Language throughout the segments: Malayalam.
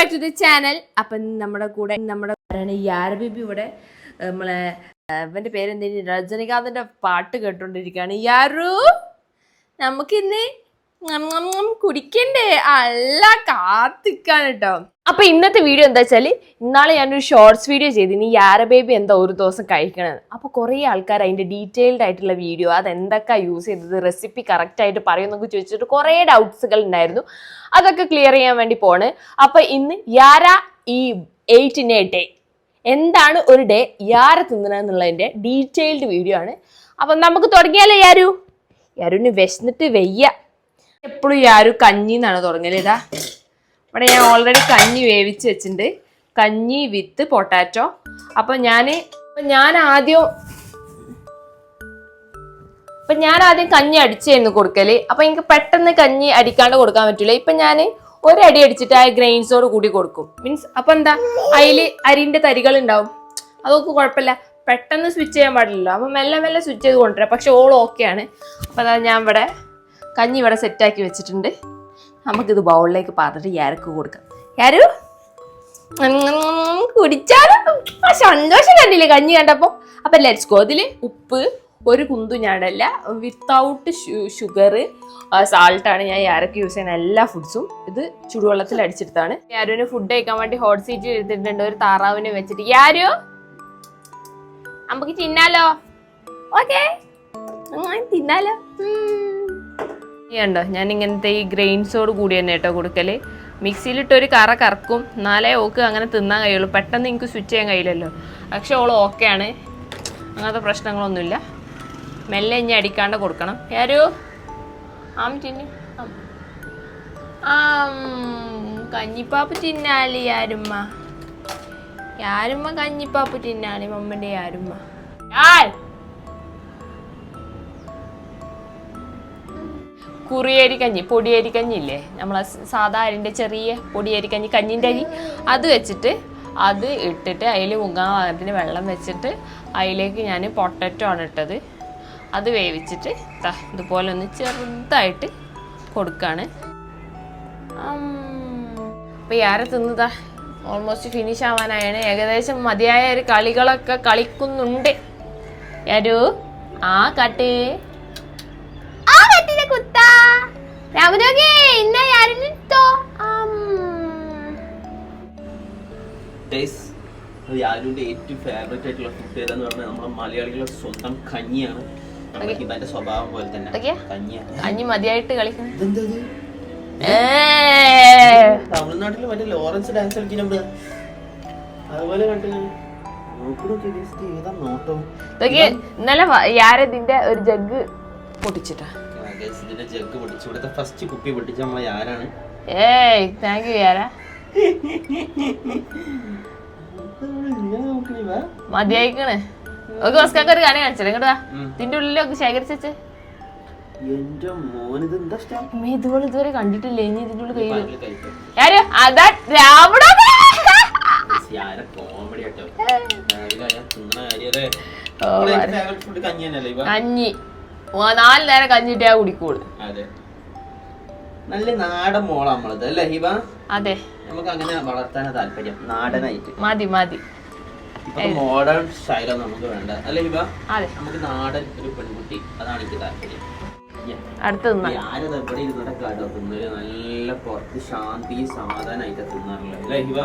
Back to the channel. അപ്പം നമ്മുടെ കൂടെ യാര ബേബി ഇവിടെ നമ്മളെ അവൻ്റെ പേരെന്തെങ്കിലും രജനികാന്തിൻ്റെ പാട്ട് കേട്ടോണ്ടിരിക്കുകയാണ്. യാരു നമുക്കിന്ന് കുടിക്കണ്ടേ? അല്ല കാത്തിക്കാണ് കേട്ടോ. അപ്പൊ ഇന്നത്തെ വീഡിയോ എന്താ വെച്ചാല്, ഇന്നാളെ ഞാനൊരു ഷോർട്സ് വീഡിയോ ചെയ്തിന് യാര ബേബി എന്താ ഒരു ദിവസം കഴിക്കണത്. അപ്പൊ കുറെ ആൾക്കാർ അതിന്റെ ഡീറ്റെയിൽഡ് ആയിട്ടുള്ള വീഡിയോ, അത് എന്തൊക്കെ യൂസ് ചെയ്തത്, റെസിപ്പി കറക്റ്റ് ആയിട്ട് പറയുന്നൊക്കെ ചോദിച്ചിട്ട് കുറെ ഡൗട്ട്സുകൾ ഉണ്ടായിരുന്നു. അതൊക്കെ ക്ലിയർ ചെയ്യാൻ വേണ്ടി പോണ്. അപ്പൊ ഇന്ന് യാര ഈ 8 ഡേ എന്താണ് ഒരു ഡേ യാര തിന്നണെന്നുള്ളതിന്റെ ഡീറ്റെയിൽഡ് വീഡിയോ ആണ്. അപ്പൊ നമുക്ക് തുടങ്ങിയാലോ? യാരുവിന് വിശന്നിട്ട് വയ്യ. എപ്പോഴും യാരു കഞ്ഞി എന്നാണ് തുടങ്ങല്. ഇതാ ഇവിടെ ഞാൻ ഓൾറെഡി കഞ്ഞി വേവിച്ച് വെച്ചിട്ടുണ്ട്, കഞ്ഞി വിത്ത് പൊട്ടാറ്റോ. അപ്പൊ ഞാൻ ആദ്യം കഞ്ഞി അടിച്ചായിരുന്നു കൊടുക്കല്. അപ്പൊ എനിക്ക് പെട്ടെന്ന് കഞ്ഞി അടിക്കാണ്ട് കൊടുക്കാൻ പറ്റില്ല. ഇപ്പൊ ഞാൻ ഒരടി അടിച്ചിട്ട് ആ ഗ്രെയിൻസോട് കൂടി കൊടുക്കും. മീൻസ് അപ്പൊ എന്താ, അതില് അരിന്റെ തരികൾ ഉണ്ടാവും, അതൊക്കെ കുഴപ്പമില്ല. പെട്ടെന്ന് സ്വിച്ച് ചെയ്യാൻ പാടില്ലല്ലോ. അപ്പൊ മെല്ലെ മെല്ലെ സ്വിച്ച് ചെയ്ത് കൊണ്ടുവരാം. പക്ഷെ ഓൾ ഓക്കെയാണ്. അപ്പൊ അതാ ഞാൻ ഇവിടെ കഞ്ഞി ഇവിടെ സെറ്റാക്കി വെച്ചിട്ടുണ്ട്. നമുക്കിത് ബൗളിലേക്ക് പാർത്തിട്ട് യാരക്ക് കൊടുക്കാം. യാരു കുടിച്ചാലും ആ സന്തോഷം കണ്ടില്ലേ കഞ്ഞി കണ്ടപ്പോ. അപ്പൊ ലെറ്റ്സ് ഗോ. ഇതില് ഉപ്പ് ഒരു കുന്തു ഞാനല്ല, വിത്തൗട്ട് ഷുഗർ സാൾട്ടാണ് ഞാൻ യാരക്ക് യൂസ് ചെയ്യുന്ന എല്ലാ ഫുഡ്സും. ഇത് ചുടുവെള്ളത്തിൽ അടിച്ചെടുത്താണ്. യാരുവിന് ഫുഡ് കഴിക്കാൻ വേണ്ടി ഹോട്ട് സീറ്റിൽ എടുത്തിട്ടുണ്ട് ഒരു താറാവിനെ വെച്ചിട്ട്. യാരു നമുക്ക് തിന്നാലോ? ഓക്കെ തിന്നാലോ. ണ്ടോ ഞാൻ ഇങ്ങനത്തെ ഈ ഗ്രെയിൻസോട് കൂടി തന്നെ കേട്ടോ കൊടുക്കല്. മിക്സിയിലിട്ടൊരു കറക്കും, എന്നാലേ ഓക്ക് അങ്ങനെ തിന്നാൻ കഴിയുള്ളൂ. പെട്ടെന്ന് എനിക്ക് സ്വിച്ച് ചെയ്യാൻ കഴിയില്ലല്ലോ. പക്ഷെ ഓൾ ഓക്കെയാണ്, അങ്ങനത്തെ പ്രശ്നങ്ങളൊന്നുമില്ല. മെല്ലെ ഇനി അടിക്കാണ്ട് കൊടുക്കണം. യാരു തിന്നു. കഞ്ഞിപ്പാപ്പ് തിന്നാല് യാരുമ്മ കഞ്ഞിപ്പാപ്പ് തിന്നാല് മമ്മന്റെ യാരുമ്മ. കുറിയരി കഞ്ഞി, പൊടിയരി കഞ്ഞി ഇല്ലേ, നമ്മളെ സാധാ അരിൻ്റെ ചെറിയ പൊടിയരി കഞ്ഞി, കഞ്ഞിൻ്റെ അരി, അത് വെച്ചിട്ട് അത് ഇട്ടിട്ട് അതിൽ മുങ്ങാൻ പാകത്തിന് വെള്ളം വെച്ചിട്ട് അതിലേക്ക് ഞാൻ പൊട്ടറ്റോ ആണ് ഇട്ടത്. അത് വേവിച്ചിട്ട് ഇതുപോലെ ഒന്ന് ചെറുതായിട്ട് കൊടുക്കുകയാണ്. അപ്പോൾ യാരെ തിന്നതാ ഓൾമോസ്റ്റ് ഫിനിഷ് ആവാനായാണ്. ഏകദേശം മതിയായ ഒരു കളികളൊക്കെ കളിക്കുന്നുണ്ട്. യാരു കട്ടിലെ കുത്താ രാമരോഗേ ഇന്ന യാരുന്നിട്ടോ. യാരുവിന്റെ ഏറ്റവും ഫേവറേറ്റ് ആയിട്ടുള്ള ഫുഡ് ഏതാന്ന് പറഞ്ഞാൽ നമ്മളെ മലയാളികളുടെ സ്വന്തം കഞ്ഞിയാണ്. ഇവന്റെ സ്വഭാവം പോലെ തന്നെ കഞ്ഞി മതിയായിട്ട് കളിക്കുന്നത്. തമിഴ്നാട്ടില് മറ്റേ ലോറൻസ് ഡാൻസ് കളിക്കുന്നുണ്ട്, അതുപോലെ കണ്ടില്ല. ഇന്നലെ യാരതിന്റെ ഒരു ജഗ് പൊട്ടിച്ചിട്ടാ. ഇതിന്റെ ജഗ് പൊട്ടിച്ചു. ഇവിടുത്തെ ഫസ്റ്റ് കുപ്പി പൊട്ടിച്ച നമ്മളെ യാരാണ്. Thank you യാര. മതിയായിക്കണ്. ഒരു കാര്യം കാണിച്ചത് ഇങ്ങോട്ടാ, ഇതിന്റെ ഉള്ളിലൊക്കെ ശേഖരിച്ചു. ഇതുപോലെ ഇതുവരെ കണ്ടിട്ടില്ല. ഇനി ഇതിന്റെ ഉള്ളിൽ കഞ്ഞി 4 നേരം കഞ്ഞിട്ടാ കുടിക്കോളൂ. നല്ല നാടൻ മോള നമ്മളത് അല്ലേ ഹിബ? അതെ, നമുക്ക് അങ്ങനെ വളർത്താനാ താല്പര്യം, നാടനായിട്ട്. മതി മോഡേൺ സ്റ്റൈലൊന്നും നമുക്ക് വേണ്ട അല്ലേ ഹിബ? നമുക്ക് നാടൻ ഒരു പെൺകുട്ടി, അതാണ് എനിക്ക് താല്പര്യം. ആരത് എവിടെ ഇരുന്നിട്ട് കാട്ടോ തിന്നത്? നല്ല പുറത്ത് ശാന്തി സമാധാനായിട്ട് തിന്നാറുള്ളത് അല്ലേ ഹിബ?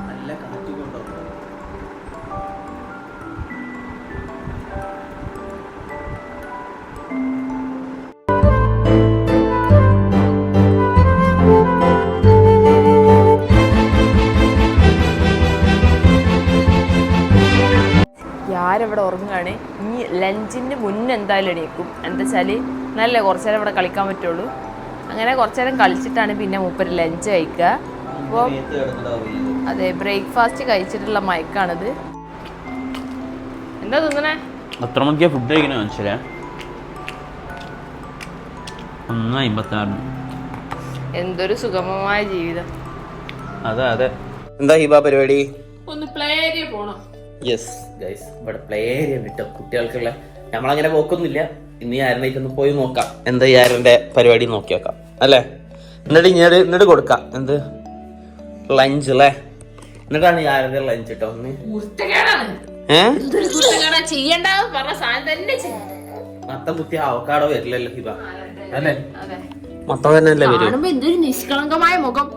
നല്ല കാറ്റ് കൊണ്ടോ യാരവിടെ ഉറങ്ങുകയാണ്. ഇനി ലഞ്ചിന് മുന്നേ എന്തായാലും എണീക്കും. എന്താ വെച്ചാൽ നല്ല കുറച്ചു നേരം ഇവിടെ കളിക്കാൻ പറ്റുള്ളൂ. അങ്ങനെ കുറച്ചു നേരം കളിച്ചിട്ടാണ് പിന്നെ മൂപ്പര് ലഞ്ച് കഴിക്കുക. അപ്പോൾ അതെ, ബ്രേക്ക്ഫാസ്റ്റ് കഴിച്ചിട്ടുള്ള മയക്കാണിത്. എന്താ തിന്നണേ? എത്ര മണിക്കാ ഫുഡ് കഴിക്കണേ മനസ്സിലാ? 1:56. എന്തൊരു സുഗമമായ ജീവിതം. അതെ എന്താ ഹിബ പരിപാടി? ഒന്ന് പ്ലേ ഏരിയ പോണം. യെസ് ഗൈസ്, ഇവിടെ പ്ലേ ഏരിയ കിട്ടും കുട്ടികൾക്കുള്ള. നമ്മളങ്ങനെ പോക്കൊന്നുമില്ല. ഇന്ന് യാരനായിട്ടൊന്ന് പോയി നോക്കാം. എന്താ യാരന്റെ പരിപാടി നോക്കി നോക്കാം അല്ലേ? എന്നിട്ട് കൊടുക്കാം. എന്ത് ലഞ്ച് അല്ലേ? എന്നിട്ടാണ് യാരന്റെ ലഞ്ച് കേട്ടോ. മൊത്തം കുത്തി അവക്കാടോ വരില്ലല്ലോ ഹിബ അല്ലേ? മൊത്തം തന്നെ അല്ലേ വരും. എന്തൊരു നിഷ്കളങ്കമായ മുഖം.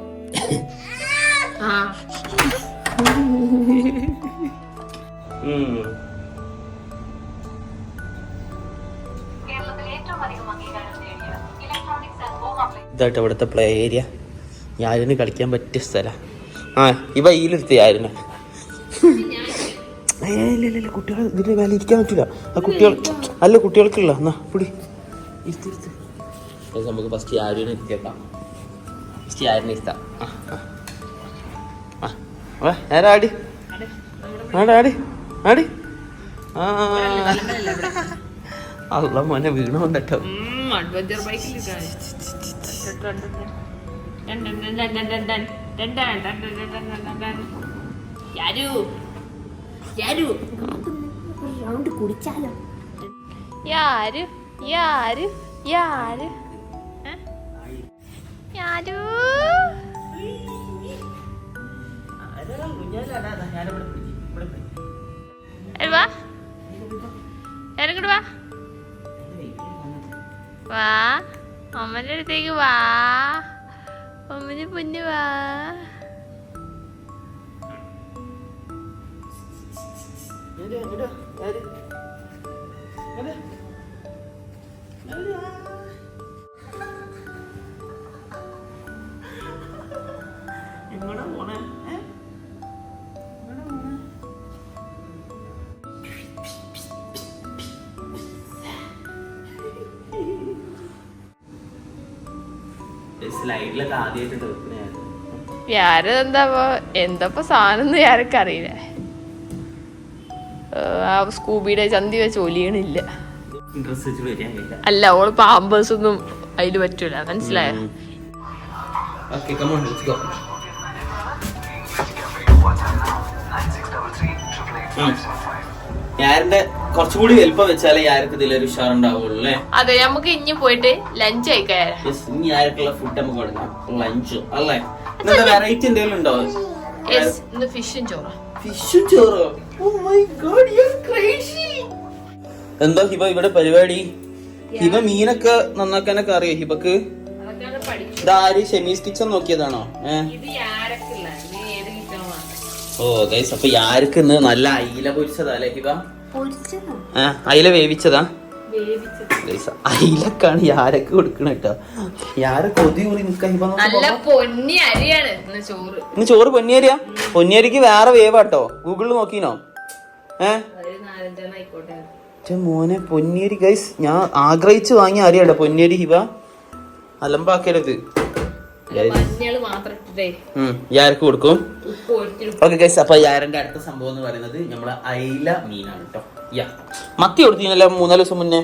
ഇതായിട്ട് ഇവിടുത്തെ പ്ലേ ഏരിയ. യാരിന് കളിക്കാൻ പറ്റിയ സ്ഥലം. ആ ഇവ ഈലെടുത്ത് യാരിന്. ഇല്ല കുട്ടികൾ ഇതിന്റെ മേലെ ഇരിക്കാൻ പറ്റില്ല. ആ കുട്ടികൾ അല്ല കുട്ടികൾക്കുള്ള എന്നാ പിടി ഇരുത്ത്. നമുക്ക് ഫസ്റ്റ് യാരിനെ ഇരുത്തിയേക്കാം. ഫസ്റ്റ് യാരിനെ ഇരുത്താം. ആടി ആടി ആടി. അല്ല മോനെ വീണോണ്ടോ. കുടിച്ചാലോ? യാര് യാര് യാര് യാരു വാ, ഞാനിങ്ങോട്ട് വാ. വാ അമ്മന്റെ അടുത്തേക്ക് വാ. അമ്മന് പൊന്നു വാ. എങ്ങോട്ടാ പോണേ? സ്ലൈഡിലൊക്കെ ആദ്യമായിട്ട് എന്താ സാധനം ആരൊക്കെ അറിയില്ല. ആ സ്കൂബിയുടെ ചന്തി വെച്ച് ഒലിയണില്ല. അല്ല ഓള് പാമ്പേഴ്സ് ഒന്നും അതില് പറ്റൂല. മനസ്സിലായോ? യാരിന്റെ കുറച്ചുകൂടി വലുപ്പം വെച്ചാലേ യാർക്ക് ഇതിലൊരു ഉഷാറുണ്ടാവുള്ളൂ അല്ലേ? അതെ, നമുക്ക് ഇനി പോയിട്ട് ലഞ്ച് കഴിക്കാം. ഇനി യാർക്കുള്ള ഫുഡ് നമുക്ക് കൊടുക്കാം. ലഞ്ച് അല്ലേ? ഇന്നത്തെ വെറൈറ്റി എന്തെങ്കിലും ഉണ്ടോ? ഫിഷും ചോറും. ഫിഷും ചോറോ? എന്താ ഹിബ ഇവിടെ പരിപാടി? ഹിബ മീനൊക്കെ നന്നാക്കാനൊക്കെ അറിയോ ഹിബക്ക്? ഇതാര് ഷെമീസ് കിച്ചൺ നോക്കിയതാണോ? ഓ ഗൈസ്, അപ്പൊ യാർക്ക് ഇന്ന് നല്ല അയില പൊരിച്ചതാ അല്ലേ ഹിബ? അയില വേവിച്ചതാ. അയിലക്കാണ് യാരക്ക് കൊടുക്കണ കേട്ടോ. യാര കൊതി കൂടി നിക്ക. ഇന്ന് ചോറ് പൊന്നിയരിയാ? പൊന്നിയരിക്ക് വേറെ വേവാട്ടോ. ഗൂഗിളിൽ നോക്കീനോ? മോനെ പൊന്നിയരി ഗൈസ്, ഞാൻ ആഗ്രഹിച്ചു വാങ്ങിയ അരിയാട്ടോ പൊന്നിയരി. ഹിബ അലമ്പാക്കരുത്. യാർക്ക് കൊടുക്കും. ഓക്കെ ഗൈസ്, അപ്പൊ യാരന്റെ അടുത്ത സംഭവം എന്ന് പറയുന്നത് നമ്മളെ അയില മീനാണ് കേട്ടോ. മത്തി കൊടുത്തിനല്ലോ 3 ദിവസം മുന്നേ.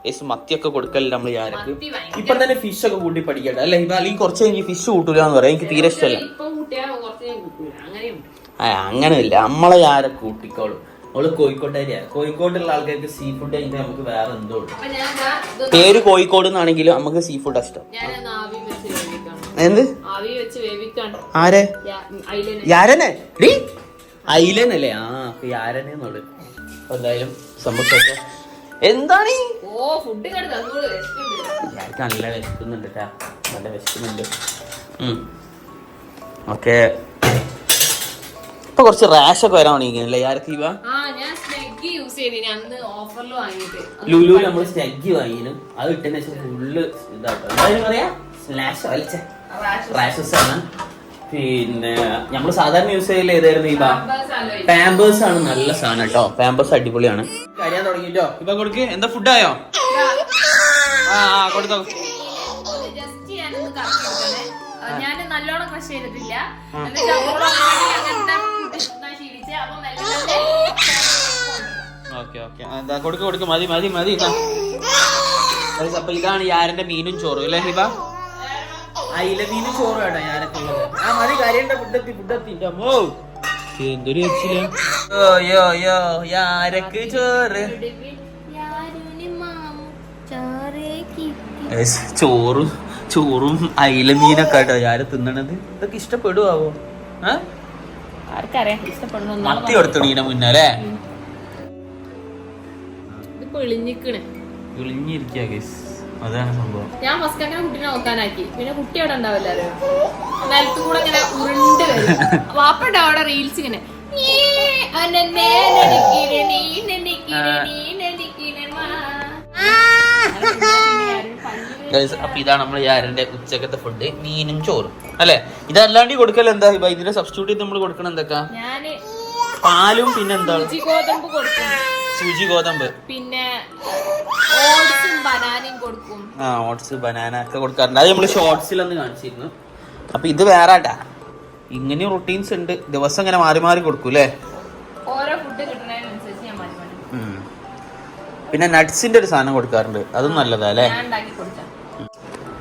ഗൈസ് മത്തിയൊക്കെ കൊടുക്കല്ല നമ്മള് യാരക്ക്. ഇപ്പൊ തന്നെ ഫിഷ് ഒക്കെ കൂട്ടി പഠിക്കട്ടെ അല്ലെ ഹിബ? അല്ലെങ്കിൽ കുറച്ച് കഴിഞ്ഞ് ഫിഷ് കൂട്ടൂലെന്ന് പറയാം. എനിക്ക് തീരെ ഇഷ്ടമല്ല. അങ്ങനെയില്ല, നമ്മളെ യാരക്ക് കൂട്ടിക്കോളും. അവള് കോഴിക്കോട്ടുകാരിയാണ്. കോഴിക്കോട്ടുള്ള ആൾക്കാർക്ക് സീ ഫുഡ് കഴിഞ്ഞാൽ നമുക്ക് വേറെ എന്തോ പേര് കോഴിക്കോട് എന്നാണെങ്കിലും നമുക്ക് സീ ഫുഡ് ഇഷ്ടം. എന്ത് ആരെ? യാരനെ ഡി അയിലനല്ലേ? ആ യാരനെന്നുള്ളു. എന്തായാലും സംഭവം എന്താണ് നല്ല വിശക്കുന്നുണ്ട് കേട്ടാ. നല്ല വിശക്കുന്നുണ്ട്. ഓക്കെ, ഇപ്പൊ കുറച്ച് റാഷ് ഒക്കെ വരാൻ തുടങ്ങിയില്ലേ യാർക്ക്? ലുലു നമ്മൾ സ്നെഗ്ഗി വാങ്ങിനും അത് ഇട്ടതിന് ശേഷം ഫുള്ള് ഇതാട്ടോ. എന്തായാലും പറയാ റാഷസ് ആണ്. പിന്നെ നമ്മള് സാധാരണ യൂസ് ചെയ്യല് ഏതായിരുന്നു? ഈ പാമ്പേഴ്സ് ആണ് നല്ല സാധനം കേട്ടോ. പാമ്പേഴ്സ് അടിപൊളിയാണ്. കഴിയാൻ തുടങ്ങിട്ടോ. ഇപ്പൊ കൊടുക്ക്. എന്താ ഫുഡായോ? കൊടുത്തോ. ഞാൻ നല്ലോണം ക്രഷ് ചെയ്തിട്ടില്ല. കൊടുക്ക്. മതി. അപ്പൊ ഇതാണ് യാരന്റെ മീനും ചോറും അല്ലേ ഹിബ? അയില മീനും ചോറും കേട്ടോ യാരൊക്കെ ഉള്ളത്. മതി വരേണ്ട ഫുഡെത്തി എന്തൊരു യാരക്ക് ചോറ് ചോറും അയില മീനൊക്കെ ആട്ടോ ആര് തിന്നണത്. ഇതൊക്കെ ഇഷ്ടപ്പെടുവോ? ആർക്കറിയാം ഇഷ്ടപ്പെടുന്നു. മത്തി കൊടുത്തു നീന മുന്നേ അല്ലേ? വിളിഞ്ഞിരിക്കുക ഗൈസ്, അതാണ് സംഭവം. ഞാൻ ഫസ്റ്റ് അങ്ങനെ കുട്ടീനെ നോക്കാനാക്കി, പിന്നെ കുട്ടി അവിടെ ഉണ്ടാവില്ലാരും നിലത്ത് കൂടെ ഇങ്ങനെ ഉരുണ്ട് വരും. വാപ്പണ്ട അവിടെ റീൽസ് ഇങ്ങനെ അപ്പൊ ഇതാണ് നമ്മള് യാരന്റെ ഉച്ചക്കത്തെ ഫുഡ്, മീനും ചോറും അല്ലെ. ഇതല്ലാണ്ട് കൊടുക്കല എന്താ ഇതിന്റെ സബ്സ്റ്റിറ്റ്യൂട്ട് ചെയ്ത് നമ്മൾ കൊടുക്കണം എന്തൊക്കെ? പാലും പിന്നെ എന്താ ഗോതമ്പ് കൊടുക്കും, സൂചി ഗോതമ്പ്, പിന്നെ ഓട്സും ബനാനയും കൊടുക്കും. ഓട്സ് ബനാന ഒക്കെ കൊടുക്കാറുണ്ട്. അത് നമ്മള് ഷോർട്സിലൊന്ന് കാണിച്ചിരുന്നു. അപ്പൊ ഇത് വേറെ ഇങ്ങനെ റൊട്ടീൻസ് ഉണ്ട്, ദിവസം ഇങ്ങനെ മാറി മാറി കൊടുക്കും അല്ലേ? ഓരോ ഫുഡ് കിട്ടുന്നതിനനുസരിച്ച് ഞാൻ മാറി മാറി. പിന്നെ നട്ട്സിന്റെ ഒരു സാധനം കൊടുക്കാറുണ്ട്, അതും നല്ലതാ അല്ലേ?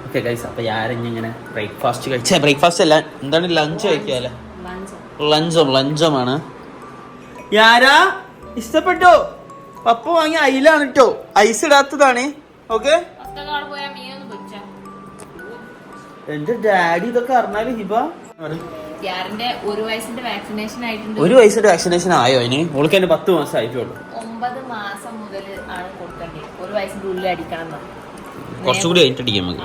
ഓക്കെ ഗൈസ്, അപ്പൊ ഞാനിങ്ങനെ ബ്രേക്ക്ഫാസ്റ്റ് കഴിച്ച ബ്രേക്ക്ഫാസ്റ്റ് അല്ല, എന്താണ് ലഞ്ച് കഴിക്കാല്ലേ? ലഞ്ചമാണ്. യാരാ ഇഷ്ടപ്പെട്ടോ? പപ്പ വാങ്ങിയ അയിലാണ് കേട്ടോ, ഐസ് ഇടാത്തതാണ്. ഓക്കെ, എന്റെ ഡാഡി ഇതൊക്കെ അറിഞ്ഞാല് ഹിബ ഒരു വയസ്സിന്റെ വാക്സിനേഷൻ ആയോ? ഇനി ഓൾക്ക് തന്നെ 10 മാസം ആയിട്ടുള്ളൂ. 9 മാസം മുതൽ ആണ് കൊടുക്കണ്ടേ, ഒരു വയസ്സിന്റെ ഉള്ളിൽ അടിക്കണം. കുറച്ചുകൂടി കഴിഞ്ഞിട്ട് അടിക്കാം നമുക്ക്.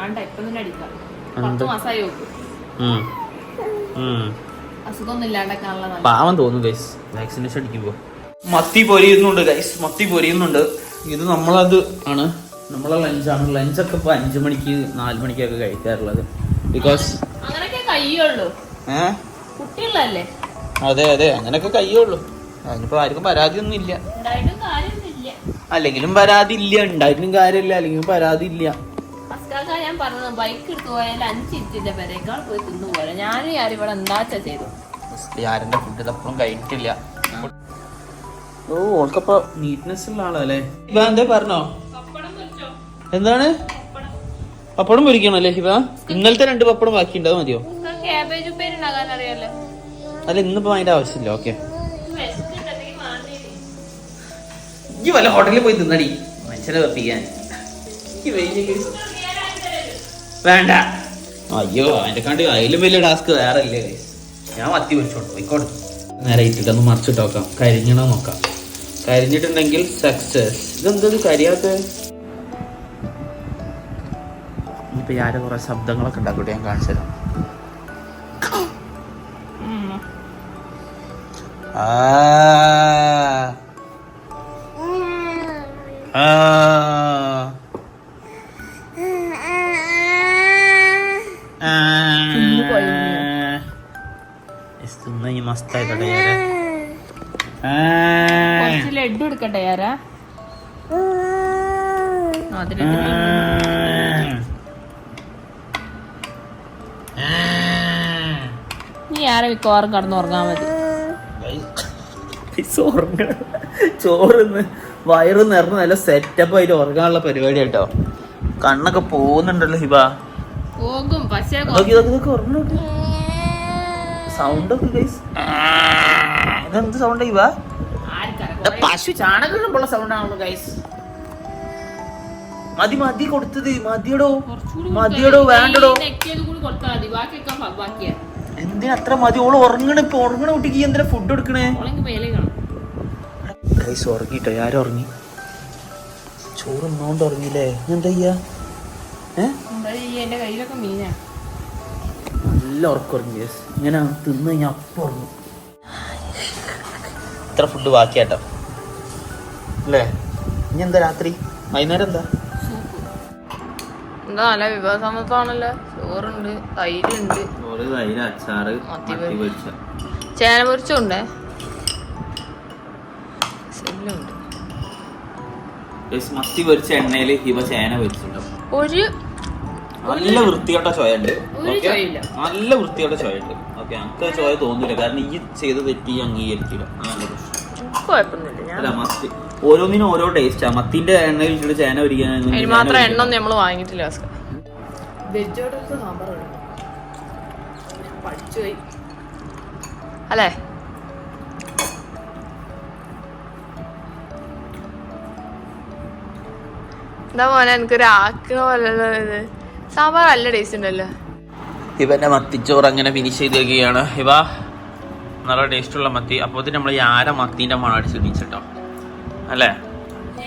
10 മാസമായി അസുഖമൊന്നും ഇല്ലാണ്ടാക്കാനുള്ള. പാവം തോന്നും ഗൈസ് വാക്സിനേഷൻ അടിക്കുമ്പോ. മത്തി പൊരിയുന്നുണ്ട് ഗൈസ്, മത്തി പൊരിയുന്നുണ്ട്. ഇത് നമ്മളത് ആണ്, നമ്മളെ ലഞ്ചാണ്. ലഞ്ചൊക്കെ ഇപ്പൊ 5 മണിക്ക് 4 മണിക്കൊക്കെ കഴിക്കാറുള്ളത്. ബിക്കോസ് അങ്ങനൊക്കെ കയ്യുള്ളൂ, കുട്ടികളല്ലേ. അതെ അങ്ങനൊക്കെ കയ്യുള്ളൂ. അതിനിപ്പോ ആർക്കും പരാതി ഒന്നും ഇല്ല. അല്ലെങ്കിലും പരാതി ഇല്ല, ഉണ്ടായിട്ടും കാര്യമില്ല, അല്ലെങ്കിലും പരാതി ഇല്ല. ഞാൻ പറഞ്ഞു ബൈക്ക് എടുത്തു പോയാൽ 5 ഇഞ്ചിന്റെ പേരേക്കാൾ പോയി തിന്നു പോലെ. ഞാനും ആരും ഇവിടെ എന്താച്ചാ ചെയ്തു. യാരന്റെ ഫുഡ് ഇതപ്പോഴും കഴിഞ്ഞിട്ടില്ല. ഓ ഓൾക്കപ്പോ നീറ്റ്നെസ് ഉള്ള ആളല്ലേ. ഹിബ എന്തേ പറഞ്ഞോ? എന്താണ് പപ്പടം പൊരിക്കണല്ലേ ഹിബ? ഇന്നലത്തെ 2 പപ്പടം ബാക്കി ഉണ്ടാവും, മതിയോ? അല്ല ഇന്നിപ്പോ അതിന്റെ ആവശ്യമില്ല. ഓക്കെ, ഈ വല്ല ഹോട്ടലിൽ പോയി തിന്നടി, മനുഷ്യനെ വെപ്പിക്കാൻ വേണ്ട. അയ്യോ അതിന്റെ കണ്ടി അതിലും വലിയ ടാസ്ക് വേറെ ഇല്ലേ. ഞാൻ മത്തി പൊരിച്ചോണ്ട് പോയിക്കോട്ടെ. നേരെ ഇട്ടിട്ടൊന്ന് മറിച്ചിട്ട് നോക്കാം, കരിഞ്ഞണോ നോക്കാം. കരിഞ്ഞിട്ടുണ്ടെങ്കിൽ സക്സസ്. ഇതെന്തത് കരിയാത്ത? ഇനിയിപ്പോ ഞാന് കുറെ ശബ്ദങ്ങളൊക്കെ ഉണ്ടാക്കട്ടെ, ഞാൻ കാണിച്ചു തരാം. മസ്തായിട്ടെ ലഡ്ഡു എടുക്കട്ടെ യാരാ. നീ ആരെ മിക്കവാറും കടന്നുറങ്ങാൻ മതി. ചോറിന്ന് വയറ് നിറഞ്ഞ് നല്ല സെറ്റപ്പ് ആയിട്ട് ഉറങ്ങാനുള്ള പരിപാടി കേട്ടോ. കണ്ണൊക്കെ പോകുന്നുണ്ടല്ലോ ഹിബ. പോകും പക്ഷേ സൗണ്ട് ഒക്കെ ഇതെന്ത് സൗണ്ട് ഹിബ? പശു ചാണകം ഇടുമ്പോഴുള്ള സൗണ്ട് ആണല്ലോ ഗൈസ്. മതി കൊടുത്തത് മതിയടോ വേണ്ടടോ. എന്തിനാ അത്ര മതി? ഓള് ഉറങ്ങണ കുട്ടിക്ക് എന്തിനാ ഫുഡ് കൊടുക്കണേ? ഗൈസ് ഉറങ്ങിട്ടോ, ആരും ഉറങ്ങി. ചോറുന്നോണ്ട് ഉറങ്ങില്ലേ? എന്താ ചെയ്യാ? നല്ല ഉറക്കുറങ്ങി ഗൈസ്. ഇങ്ങനെ തിന്ന് കഴിഞ്ഞാൽ അപ്പം ഉറങ്ങും. ഇത്ര ഫുഡ് ബാക്കിയാട്ടോ അല്ലേ? ഇനി എന്താ രാത്രി വൈകുന്നേരം എന്താ? എന്താ നല്ല വിഭവസമൃദ്ധമാണല്ലോ. ചോറുണ്ട്, തൈരുണ്ട്, തൈര്, അച്ചാറ്, ചേന പൊരിച്ചുണ്ട്, മത്തി പൊരിച്ച എണ്ണയില് ഹിബ ചേന പൊരിച്ചിട്ടുണ്ടോ? നല്ല വൃത്തികെട്ട ചോയുണ്ട്. നല്ല വൃത്തികെട്ട ചോയുണ്ട്. ഓക്കെ, നമുക്ക് ചോയ തോന്നില്ല, കാരണം ഈ ചെയ്ത് തെറ്റി അംഗീകരിക്കില്ല. അല്ല മത്തി ഓരോന്നിനും ഓരോ ടേസ്റ്റാ. മത്തിന്റെ എണ്ണയിൽ ഇട്ടിട്ട് ചേന പൊരിക്കാൻ മാത്രം എണ്ണ നമ്മൾ വാങ്ങിയിട്ടില്ല. അല്ലേ? എന്താ മോനെ എനിക്കൊരു ആക്കണ പോലെയുള്ള ഇത് സാമ്പാർ നല്ല ടേസ്റ്റ് ഉണ്ടല്ലോ. ഇവന്റെ മത്തിച്ചോറ് അങ്ങനെ ഫിനിഷ് ചെയ്തിരിക്കുകയാണ്. ഇവ നല്ല ടേസ്റ്റുള്ള മത്തി. അപ്പോൾ നമ്മൾ മത്തീൻ്റെ മണം അടിച്ചിട്ടോ അല്ലേ?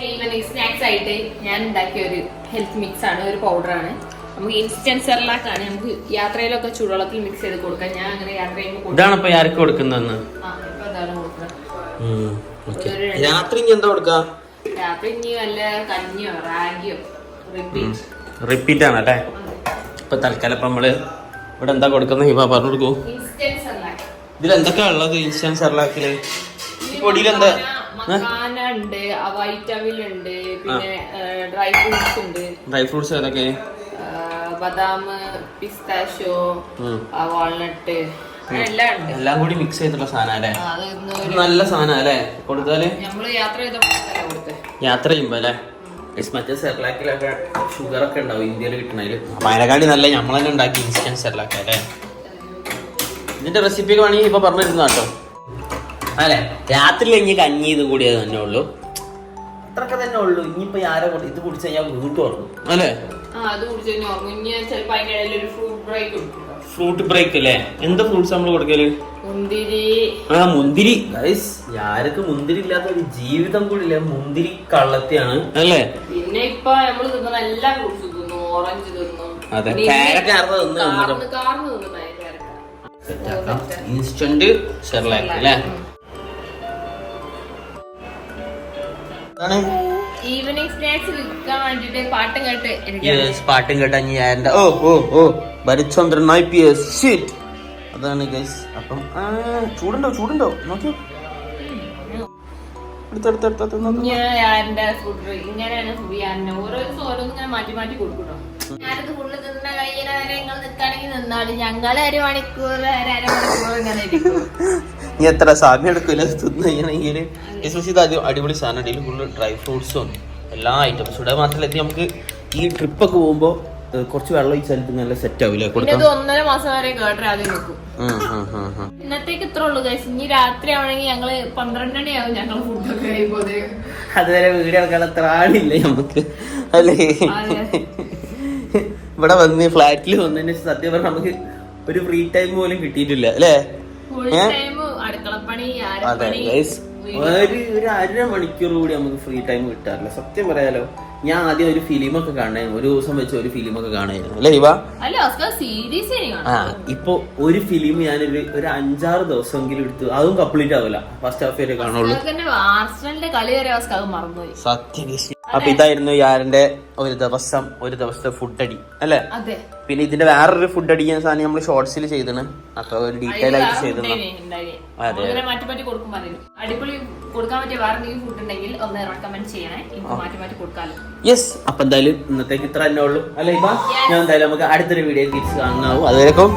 ഈവനിങ് സ്നാക്സ് ആയിട്ട് ഞാൻ ഉണ്ടാക്കിയ ഒരു ഹെൽത്ത് മിക്സ് ആണ്, ഒരു പൗഡറാണ്. നമുക്ക് ഇൻസ്റ്റന്റ് സെർലാക്ക് ആണ്. നമുക്ക് യാത്രയിലൊക്കെ ചൂടുവെള്ളത്തിൽ മിക്സ് ചെയ്ത് കൊടുക്കാം. ഞാൻ അങ്ങനെ യാത്ര ചെയ്യുമ്പോൾ ഇതാണ് ഇപ്പൊ ആർക്ക് കൊടുക്കുന്നതെന്ന്. രാത്രി ഇനി എന്താ കൊടുക്കുക? രാത്രി ഇനി വല്ല കഞ്ഞിയോ റാഗിയോ റിപ്പീറ്റ് ആണല്ലേ? ഇപ്പൊ തൽക്കാലം ഇപ്പൊ നമ്മള് ഇവിടെ എന്താ കൊടുക്കുന്നത് ഇവ പറഞ്ഞു കൊടുക്കൂ. ഇതിൽ എന്തൊക്കെയാ ഉള്ളത് ഇൻസ്റ്റന്റ് സെർലാക്കില്? പൊടിയിൽ എന്താ? മക്കാന ഉണ്ട്, വൈറ്റമിൻ ഉണ്ട്, പിന്നെ ഡ്രൈ ഫ്രൂട്ട്സ് ഉണ്ട്. ഡ്രൈ ഫ്രൂട്ട്സ് ഏതൊക്കെ? ബദാം, പിസ്താഷ്യോ, വാൾനട്ട്, എല്ലാം കൂടി മിക്സ് ചെയ്തിട്ടുള്ള സാധനം അല്ലേ? നല്ല സാധനം അല്ലേ കൊടുത്താല്? യാത്ര ചെയ്യുമ്പോ അല്ലേ? മറ്റേ സെർലാക്കിലൊക്കെ ഷുഗർ ഒക്കെ ഉണ്ടാവും ഇന്ത്യയിൽ കിട്ടണതില്. അപ്പൊ അതിനെക്കാണ്ടി നല്ല നമ്മൾ തന്നെ ഉണ്ടാക്കി ഇൻസ്റ്റന്റ് സെർലാക്ക് അല്ലേ? ഇതിന്റെ റെസിപ്പി ഒക്കെ വേണമെങ്കിൽ ഇപ്പൊ പറഞ്ഞിരുന്നു കേട്ടോ അല്ലെ? രാത്രി ഇനി കഞ്ഞി ഇതും കൂടി തന്നെ ഉള്ളൂ, അത്രക്കെ തന്നെ ഉള്ളൂ. ഇനിയിപ്പോ ഇത് കുടിച്ച് കഴിഞ്ഞാൽ വീണ്ടും ഉറങ്ങും അല്ലേ? ഫ്രൂട്ട് ബ്രേക്ക് അല്ലേ? എന്താ ഫ്രൂട്ട്സ് നമ്മൾ കൊടുക്കല്? മുന്തിരി. ആർക്ക് മുന്തിരി ഇല്ലാത്ത ഒരു ജീവിതം കൂടി ഇല്ല. മുന്തിരി കള്ളത്തിയാണ് അല്ലേ? പിന്നെ ഇപ്പൊ നമ്മള് തിന്നുന്ന എല്ലാ ഫ്രൂട്ട്സും തിന്നു. ഓറഞ്ച് തിന്നു. അതെ, ഇൻസ്റ്റന്റ് സെർലാക്ക് അല്ലേ? ഈവനിങ് സ്നാക്സ് വിൽക്കാൻ വേണ്ടിട്ട് പാട്ടും കേട്ട് പാട്ടും കേട്ടാ അതാണ് ഗൈസ്. അപ്പം ചൂടുണ്ടോ നോക്കിയോ? ഇങ്ങനെയാണ് ഓരോ ദിവസം ഓരോന്നിങ്ങനെ മാറ്റി മാറ്റി കൊടുക്കട്ടോ. ഞാനത് ഫുള്ള് തിന്ന കഴിയുന്ന വരെ നിങ്ങൾ നിൽക്കുകയാണെങ്കിൽ നിന്നാലും ഞങ്ങൾ അരമണിക്കൂർ ഇങ്ങനെ ഇരിക്കും. നീ എത്ര സമയം എടുക്കില്ല തിന്നുകയാണെങ്കിൽ? ഇത് അടിപൊളി സാധനം. ഇതിൽ ഫുള്ള് ഡ്രൈ ഫ്രൂട്ട്സും എല്ലാ ഐറ്റംസും ഇവിടെ മാത്രമല്ല. നമുക്ക് ഈ ട്രിപ്പൊക്കെ പോകുമ്പോ കുറച്ച് വെള്ളം ഈ സ്ഥലത്ത് നല്ല സെറ്റ് ആവില്ലേ? 1.5 മാസം വരെ കേട്ടരാതെ നിൽക്കും. ഇന്നത്തേക്ക് ഇത്ര ഉള്ളു ഗൈസ്. ഇനി രാത്രി ആവണമെങ്കിൽ ഞങ്ങള് 12 മണിയാവും ഞങ്ങള് ഫുഡൊക്കെ കഴിയുമ്പോഴേ. അതുവരെ വീഡിയോ എടുക്കാൻ അത്ര ആളില്ലേ നമുക്ക് അല്ലേ? ഇവിടെ വന്ന് ഫ്ലാറ്റിൽ വന്നതിന് സത്യം പറഞ്ഞാൽ നമുക്ക് ഒരു ഫ്രീ ടൈം പോലും കിട്ടിയിട്ടില്ല അല്ലേ? അടുക്കളപ്പണി അതെ ഗൈസ്, ഒരു 1/2 മണിക്കൂർ കൂടി നമുക്ക് ഫ്രീ ടൈം കിട്ടാറില്ല സത്യം പറയാലോ. ഞാൻ ആദ്യം ഒരു ഫിലിമൊക്കെ കാണായിരുന്നു, ഒരു ദിവസം വെച്ച് ഒരു ഫിലിമൊക്കെ കാണായിരുന്നു അല്ലേ ഇവ? ഇപ്പൊ ഒരു ഫിലിം ഞാനൊരു 5-6 ദിവസമെങ്കിലും എടുത്തു, അതും കംപ്ലീറ്റ് ആവില്ല. ഫസ്റ്റ് ഹാഫ് വരെ കാണുള്ളൂ സത്യം. അപ്പൊ ഇതായിരുന്നു യാരന്റെ ഒരു ദിവസത്തെ ഫുഡ് അടി അല്ലെ? പിന്നെ ഇതിന്റെ വേറൊരു ഫുഡ് അടിക്കുന്ന സാധനം നമ്മൾ ഷോർട്സിൽ ചെയ്തണ്. അപ്പൊ ഒരു ഡീറ്റെയിൽ ആയിട്ട് ചെയ്തത്. യെസ്. അപ്പൊ എന്തായാലും ഇന്നത്തേക്ക് ഇത്ര തന്നെ ഉള്ളൂ അല്ലെ ഇപ്പൊ? ഞാൻ എന്തായാലും നമുക്ക് അടുത്തൊരു വീഡിയോ തിരിച്ച് കാണാവും. അതുവരെക്കും